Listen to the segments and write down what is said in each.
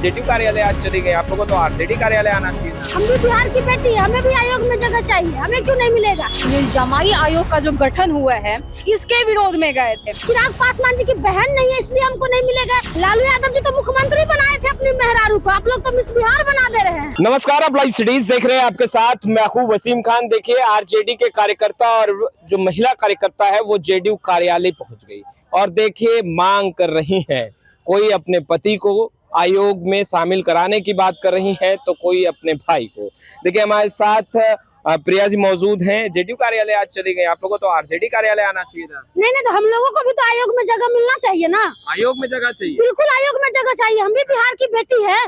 JDU कार्यालय आज चली गई, आप लोगों को तो आरजेडी कार्यालय आना चाहिए था। हम भी बिहार की बेटी है, हमें भी आयोग में जगह चाहिए, हमें क्यों नहीं मिलेगा। ये जमाई आयोग का जो गठन हुआ है इसके विरोध में गए थे। चिराग पासवान जी की बहन नहीं है इसलिए हमको नहीं मिलेगा। लालू यादव जी तो मुख्यमंत्री बनाए थे अपनी मेहरारू को, आप लोग तो मिस बिहार बना दे रहे हैं। नमस्कार, आप लाइव सिटीज देख रहे हैं, आपके साथ मैं हूं वसीम खान। देखिए, आरजेडी के कार्यकर्ता और जो महिला कार्यकर्ता है वो जेडीयू कार्यालय पहुंच गई और देखिए मांग कर रही हैं। कोई अपने पति को आयोग में शामिल कराने की बात कर रही है तो कोई अपने भाई को। देखिए, हमारे साथ प्रिया जी मौजूद हैं। जेडीयू कार्यालय आज चली गई, आप लोगों को तो आरजेडी कार्यालय आना चाहिए था। नहीं, तो हम लोगों को भी तो आयोग में जगह मिलना चाहिए ना। आयोग में जगह चाहिए, बिल्कुल आयोग में जगह चाहिए। हम भी बिहार की बेटी है,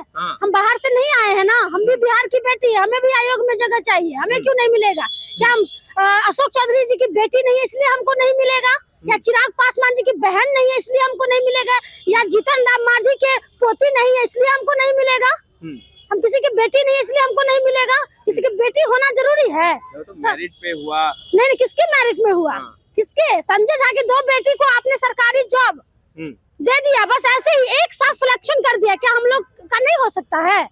हम बाहर से नहीं आए हैं ना, हम भी बिहार की बेटी है, हमें भी आयोग में जगह चाहिए। हमें क्यों नहीं मिलेगा? क्या हम अशोक चौधरी जी की बेटी नहीं है इसलिए हमको नहीं मिलेगा, या चिराग पासवान जी की बहन नहीं है इसलिए हमको नहीं मिलेगा, या जीतन राम मांझी के पोती नहीं है इसलिए हमको नहीं मिलेगा। हम किसी की बेटी नहीं है इसलिए हमको नहीं मिलेगा। किसी की बेटी होना जरूरी है। तो मेरिट पे हुआ? नहीं, किसके मेरिट में हुआ? किसके? संजय झा की 2 बेटी को आपने सरकारी जॉब दे दिया, बस ऐसे ही एक साथ सिलेक्शन कर दिया। क्या हम लोग का नहीं हो सकता है?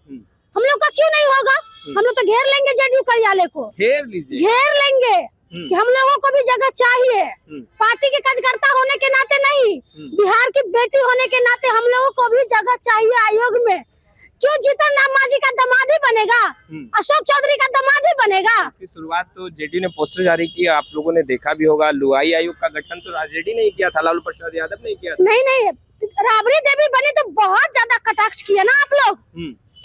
हम लोग का क्यों नहीं होगा? हम लोग तो घेर लेंगे जेडीयू कार्यालय को, घेर लेंगे कि हम लोगों को भी जगह चाहिए। पार्टी के कार्यकर्ता होने के नाते नहीं, बिहार की बेटी होने के नाते हम लोगों को भी जगह चाहिए आयोग में। क्यों जीतन राम मांझी का दामाद ही बनेगा, अशोक चौधरी का दामाद ही बनेगा? इसकी शुरुआत तो जेडीयू ने पोस्टर जारी किया, आप लोगों ने देखा भी होगा। लुआई आयोग का गठन तो आरजेडी ने किया था, लालू प्रसाद यादव ने किया था। नहीं, राबड़ी देवी बनी तो बहुत ज्यादा कटाक्ष किया ना आप लोग।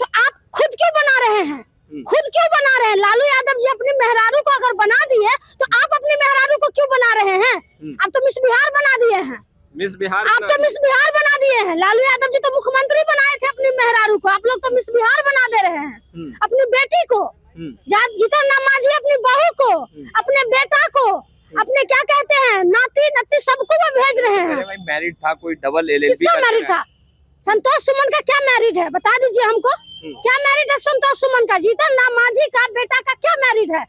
तो आप खुद क्यों बना रहे हैं? खुद क्यों बना रहे हैं? लालू यादव जी अपनी मेहरारू को अगर बना दिए तो आप अपनी मेहरारू को क्यों बना रहे हैं? आप तो मिस बिहार बना दिए हैं। मिस बिहार आप तो मिस बिहार बना दिए हैं। लालू यादव जी तो मुख्यमंत्री बनाए थे अपनी मेहरारू को, आप लोग तो मिस बिहार बना दे रहे हैं। अपनी बेटी को, जीतन राम मांझी अपनी बहू को, अपने बेटा को, अपने क्या कहते हैं नाती नत्ती सबको वो भेज रहे हैं। मैरिड था कोई डबल एलएलबी? किसका मैरिड था? संतोष सुमन का क्या मैरिड है बता दीजिए हमको। क्या मैरिड है संतोष सुमन का? जीतन राम मांझी का बेटा का क्या मैरिड है?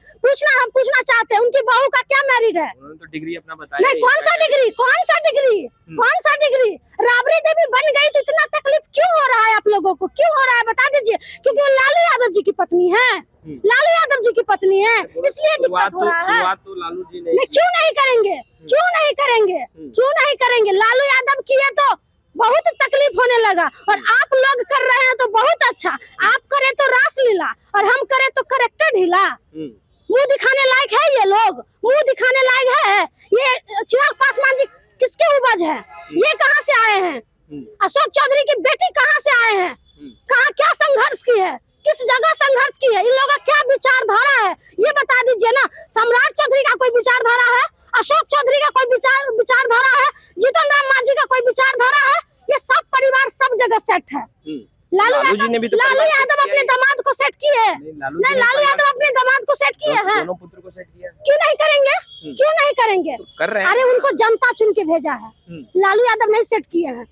हम पूछना चाहते हैं। उनकी बहू का क्या मैरिड है? तो डिग्री अपना बताया नहीं। कौन सा डिग्री? कौन सा डिग्री? कौन सा डिग्री? राबड़ी देवी बन गई तो इतना तकलीफ क्यों हो रहा है आप लोगों को? क्यों हो रहा है बता दीजिए। क्योंकि वो लालू यादव जी की पत्नी है, लालू यादव जी की पत्नी है, इसलिए दिक्कत हो रहा है। तो लालू जी ने क्यों नहीं करेंगे? क्यों नहीं करेंगे? क्यों नहीं करेंगे? लालू यादव किए तो बहुत तकलीफ होने लगा, और आप लोग कर रहे हैं तो बहुत अच्छा। आप करे तो रासलीला और हम करे तो करेक्टर ढीला। मुंह दिखाने लायक है ये लोग? मुंह दिखाने लायक है? ये चिराग पासवान जी किसके उपज है? ये कहाँ से आए हैं? अशोक चौधरी की बेटी कहाँ से आए हैं? कहाँ क्या संघर्ष की है? किस जगह संघर्ष की है? इन लोगों का क्या विचारधारा है ये बता दीजिए ना। सम्राट चौधरी का कोई विचारधारा है? अशोक चौधरी का कोई विचारधारा है? जीतन राम मांझी का कोई विचारधारा है? ये सब परिवार सब जगह सेट है। लालू यादव अपने दामाद को सेट किए हैं। नहीं, लालू यादव अपने दामाद को सेट किए हैं। दोनों पुत्र को सेट किया। क्यों नहीं करेंगे? क्यों नहीं करेंगे? कर रहे हैं। अरे उनको जनता चुन के भेजा है, लालू यादव नहीं सेट किए हैं।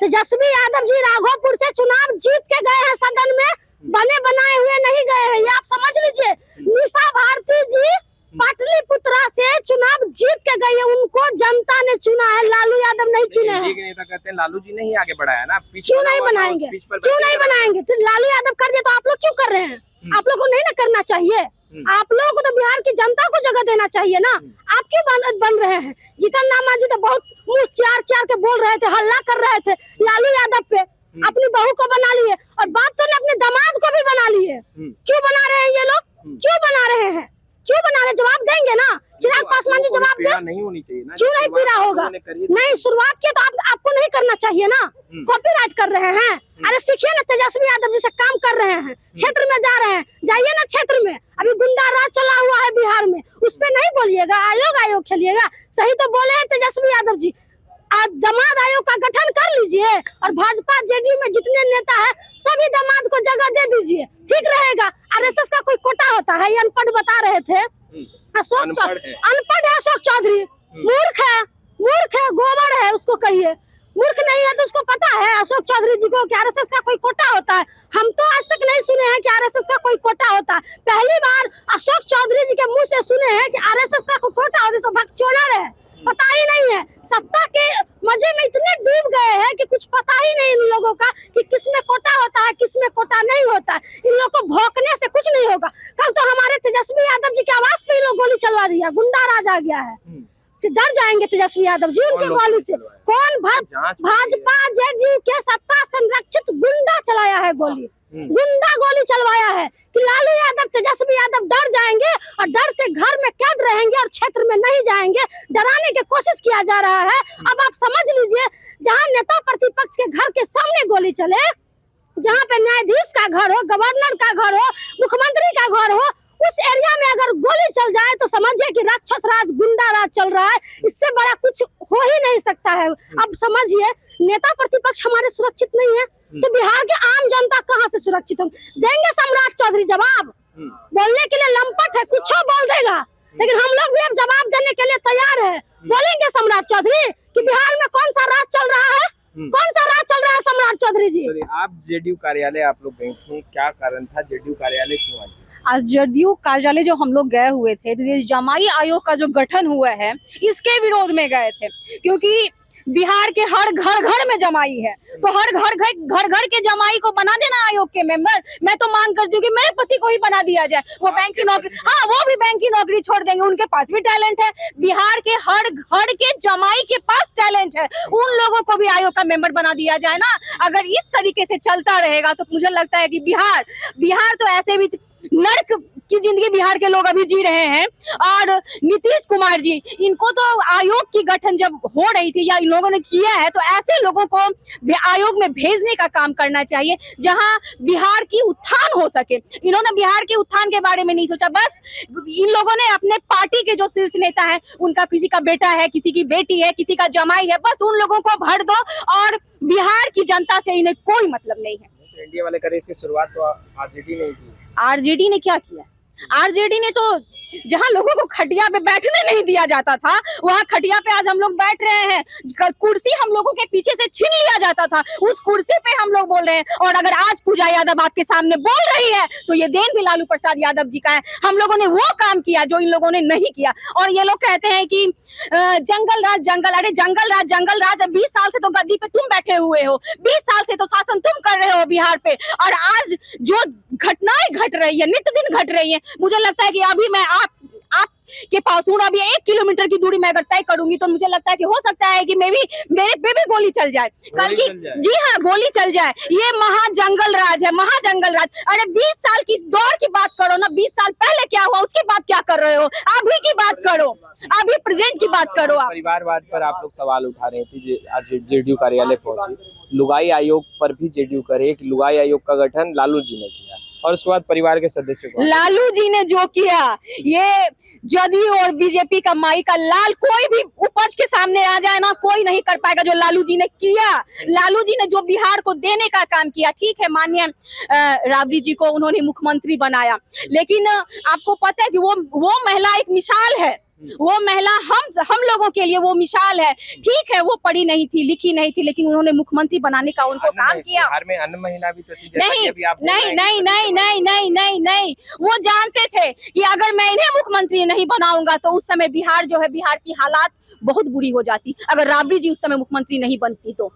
तेजस्वी यादव जी राघोपुर से चुनाव जीत के गए हैं, सदन में बने बनाए हुए नहीं गए हैं, ये आप समझ लीजिए। मीसा भारती जी पाटलिपुत्रा से चुनाव जीत के गए, उनको जनता ने चुना है, लालू यादव नहीं चुने हैं। नेता कहते हैं लालू जी ने ही आगे बढ़ाया ना। क्यों नहीं बनाएंगे? क्यों नहीं बनाएंगे? तो लालू यादव कर दिया तो आप लोग क्यों कर रहे हैं? आप लोग को नहीं ना करना चाहिए। आप लोगों को तो बिहार की जनता को जगह देना चाहिए ना। आप क्यों बन रहे हैं? जीतन राम मांझी तो बहुत मुंह चार के बोल रहे थे, हल्ला कर रहे थे लालू यादव पे। अपनी बहू को बना लिए और बात तो अपने दामाद को भी बना लिए। क्यों बना रहे हैं ये लोग? क्यों बना रहे हैं? क्यों बना रहे? जवाब देंगे ना। चिराग पासवान जी जवाब दे। नहीं होनी चाहिए ना। क्यों नहीं पीड़ा होगा? नहीं, शुरुआत किया तो आपको नहीं करना चाहिए ना। कॉपीराइट कर रहे हैं। अरे सीखिए ना, तेजस्वी यादव जी से काम कर रहे हैं, क्षेत्र में जा रहे हैं, जाइए ना क्षेत्र में। अभी गुंडा राज चला हुआ है बिहार में, उस पर नहीं बोलिएगा। आयोग खेलिएगा। सही तो बोले हैं तेजस्वी यादव जी। दामाद आयोग का गठन कर लीजिए और भाजपा जेडीयू में जितने नेता है सभी दामाद को जगह दे दीजिए, ठीक रहेगा। आरएसएस का कोई कोटा होता है? ये अनपढ़ बता रहे थे। अनपढ़ है अशोक चौधरी, मूर्ख है, गोबर है, उसको कहिए। मूर्ख नहीं है तो उसको पता है अशोक चौधरी जी को कि आरएसएस का कोई कोटा होता है। हम तो आज तक नहीं सुने हैं कि आरएसएस का कोई कोटा होता है। पहली बार अशोक चौधरी जी के मुंह से सुने हैं कि आरएसएस का कोई कोटा होता है। तो भगचोड़ा रहे, पता ही नहीं है। सत्ता के मजे में इतने डूब गए हैं कि कुछ पता ही नहीं इन लोगों का कि किस में कोटा होता है, किस में कोटा नहीं होता है। इन लोगों को भौंकने से कुछ नहीं होगा। कल तो हमारे तेजस्वी यादव जी की आवाज पे ही लोग गोली चलवा दिया, गुंडा राज आ गया है। तो डर जाएंगे तेजस्वी यादव जी उनके गोली से। कौन भाजपा जेडीयू के सत्ता संरक्षित गुंडा चलाया है गोली, गुंडा गोली चलवाया है कि लालू यादव तेजस्वी यादव डर जाएंगे और डर से घर में कैद रहेंगे और क्षेत्र में नहीं जाएंगे। डराने की कोशिश किया जा रहा है। अब आप समझ लीजिए, जहां नेता प्रतिपक्ष के घर के सामने गोली चले, जहां पे न्यायाधीश का घर हो, गवर्नर का घर हो, मुख्यमंत्री का घर हो, उस एरिया में अगर गोली चल जाए तो समझिए कि राक्षस राज, गुंडा राज चल रहा है। इससे बड़ा कुछ हो ही नहीं सकता है। अब समझिए, नेता प्रतिपक्ष हमारे सुरक्षित नहीं है तो बिहार के आम जनता कहां से सुरक्षित होंगे? देंगे सम्राट चौधरी जवाब? बोलने के लिए लंपट है, कुछ बोल देगा, लेकिन हम लोग भी अब जवाब देने के लिए तैयार है। बोलेंगे सम्राट चौधरी कि बिहार में कौन सा राज चल रहा है, कौन सा राज चल रहा है सम्राट चौधरी जी? आप जेडीयू कार्यालय आप लोग गए थे, क्या कारण था? जेडीयू कार्यालय क्यों आए? आज जेडीयू कार्यालय जो हम लोग गए हुए थे, तो ये जमाई आयोग का जो गठन हुआ है इसके विरोध में गए थे, क्योंकि बिहार के हर घर में जमाई है, तो हर घर के जमाई को बना देना आयोग के मेंबर। मैं तो मांग करती हूँ कि मेरे पति को ही बना दिया जाए, वो बैंक की नौकरी, हाँ वो भी बैंक की नौकरी छोड़ देंगे, उनके पास भी टैलेंट है। बिहार के हर घर के जमाई के पास टैलेंट है, उन लोगों को भी आयोग का मेंबर बना दिया जाए ना। अगर इस तरीके से चलता रहेगा तो मुझे लगता है कि बिहार तो ऐसे भी नर्क की जिंदगी बिहार के लोग अभी जी रहे हैं। और नीतीश कुमार जी, इनको तो आयोग की गठन जब हो रही थी या इन लोगों ने किया है, तो ऐसे लोगों को आयोग में भेजने का काम करना चाहिए जहां बिहार की उत्थान हो सके। इन्होंने बिहार के उत्थान के बारे में नहीं सोचा, बस इन लोगों ने अपने पार्टी के जो शीर्ष नेता है, उनका किसी का बेटा है, किसी की बेटी है, किसी का जमाई है, बस उन लोगों को भर दो और बिहार की जनता से इन्हें कोई मतलब नहीं है। इंडिया वाले करे इसकी शुरुआत तो आरजेडी ने की। आरजेडी ने क्या किया? आरजेडी ने तो जहां लोगों को खटिया पे बैठने नहीं दिया जाता था, वहां खटिया पे आज हम लोग बैठ रहे हैं। कुर्सी हम लोगों के पीछे से छीन लिया जाता था, उस कुर्सी पे हम लोग बोल रहे हैं। और अगर आज पूजा यादव आपके सामने बोल रही है तो ये देन भी लालू प्रसाद यादव जी का है। हम लोगों ने वो काम किया जो इन लोगों ने नहीं किया। और ये लोग कहते हैं कि जंगल राज, अरे जंगल राज 20 साल से तो गद्दी पे तुम बैठे हुए हो, 20 साल से तो शासन तुम कर रहे हो बिहार पे। और आज जो घटनाएं घट रही है, नित्य दिन घट रही है, मुझे लगता है कि अभी मैं आपके पास हूँ, अभी 1 किलोमीटर की दूरी मैं अगर तय करूंगी तो मुझे लगता है कि हो सकता है कि मेरे पे भी गोली चल जाए कल की। जी हाँ, गोली चल जाए। ये महाजंगल राज है, महाजंगल राज। अरे 20 साल की दौर की बात करो ना, 20 साल पहले क्या हुआ उसकी बात क्या कर रहे हो? अभी की बात करो, अभी प्रेजेंट की बात करो। आप परिवारवाद पर आप लोग सवाल उठा रहे थे, आज जेडीयू कार्यालय पहुंचे, लुगाई आयोग पर भी जेडीयू करे कि लुगाई आयोग का गठन लालू जी ने किया और उसके बाद परिवार के सदस्य को। लालू जी ने जो किया, ये जदयू और बीजेपी का माई का लाल कोई भी उपज के सामने आ जाए ना, कोई नहीं कर पाएगा जो लालू जी ने किया। लालू जी ने जो बिहार को देने का काम किया, ठीक है, माननीय राबड़ी जी को उन्होंने मुख्यमंत्री बनाया, लेकिन आपको पता है कि वो महिला एक मिसाल है, वो महिला हम लोगों के लिए वो मिसाल है। ठीक है, वो पढ़ी नहीं थी, लिखी नहीं थी, लेकिन उन्होंने मुख्यमंत्री बनाने का उनको काम किया। बिहार में अन्य महिला भी तो थी, नहीं, वो जानते थे कि अगर मैं इन्हें मुख्यमंत्री नहीं बनाऊंगा तो उस समय बिहार जो है, बिहार की हालात बहुत बुरी हो जाती अगर राबड़ी जी उस समय मुख्यमंत्री नहीं बनती तो।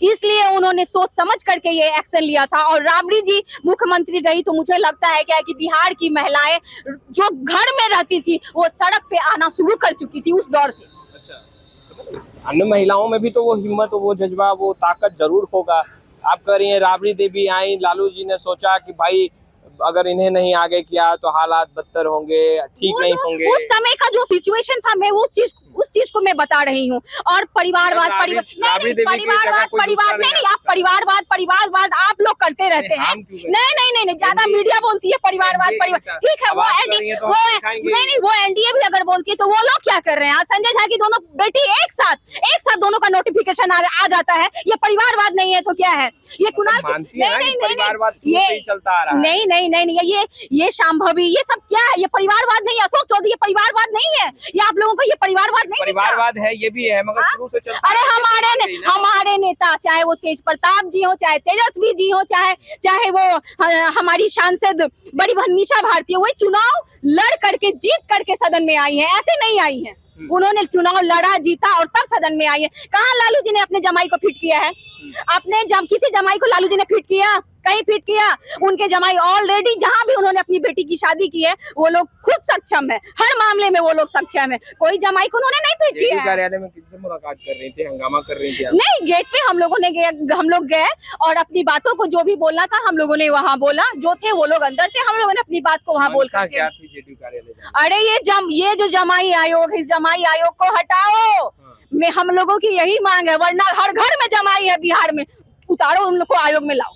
इसलिए उन्होंने सोच समझ करके ये एक्शन लिया था। और राबड़ी जी मुख्यमंत्री रही तो मुझे लगता है क्या कि बिहार की महिलाएं जो घर में रहती थी वो सड़क पे आना शुरू कर चुकी थी उस दौर से। अच्छा, अन्य महिलाओं में भी तो वो हिम्मत, वो जज्बा, वो ताकत जरूर होगा। आप कह रही हैं राबड़ी देवी आई, लालू जी ने सोचा कि भाई अगर इन्हें नहीं आगे किया तो हालात बदतर होंगे, ठीक नहीं होंगे। उस समय का जो सिचुएशन था, मैं उस चीज को मैं बता रही हूँ। और परिवारवाद आप परिवारवाद आप लोग करते रहते हैं। नहीं, ज्यादा मीडिया बोलती है परिवारवाद। ठीक है, वो एनडीए भी अगर बोलती है तो वो लोग क्या कर रहे हैं? आज संजय झा की दोनों बेटी एक साथ दोनों का नोटिफिकेशन आ जाता है। ये परिवारवाद नहीं है तो क्या है? ये कुणाल नहीं, ये शांभवी, ये सब क्या है? ये परिवारवाद नहीं है। अशोक चौधरी, ये परिवारवाद नहीं है। ये आप लोगों को ये परिवारवाद नहीं, परिवारवाद है, ये भी है, मगर शुरू से चलता। अरे हमारे नेता, चाहे वो तेज प्रताप जी हो, चाहे तेजस्वी जी हो, चाहे वो हमारी सांसद बड़ी बहन मीसा भारती, वो चुनाव लड़ करके जीत करके सदन में आई है, ऐसे नहीं आई है। उन्होंने चुनाव लड़ा, जीता और तब सदन में आई है। कहाँ लालू जी ने अपने जमाई को फिट किया है? अपने किसी जमाई को लालू जी ने फिट किया? कहीं फिट किया? उनके जमाई ऑलरेडी जहां भी उन्होंने अपनी बेटी की शादी की है वो लोग खुद सक्षम है, हर मामले में वो लोग सक्षम है। कोई जमाई को उन्होंने नहीं फिट किया है। कार्यालय में किससे मुलाकात कर रही थी, हंगामा कर रही थी? नहीं, गेट पे हम लोग गए और अपनी बातों को जो भी बोलना था हम लोगों ने वहाँ बोला। जो थे वो लोग अंदर थे, हम लोगों ने अपनी बात को वहाँ बोल क्या कर थी जेडीयू कार्यालय? अरे ये जो जमाई आयोग है, इस जमाई आयोग को हटाओ। मैं हम लोगों की यही मांग है, वरना हर घर में जमाई है बिहार में, उतारो उन लोग को, आयोग में लाओ।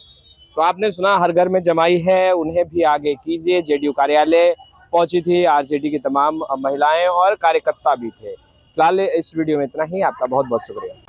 तो आपने सुना, हर घर में जमाई है, उन्हें भी आगे कीजिए। जेडीयू कार्यालय पहुंची थी आरजेडी की तमाम महिलाएं और कार्यकर्ता भी थे। फिलहाल इस वीडियो में इतना ही। आपका बहुत बहुत शुक्रिया।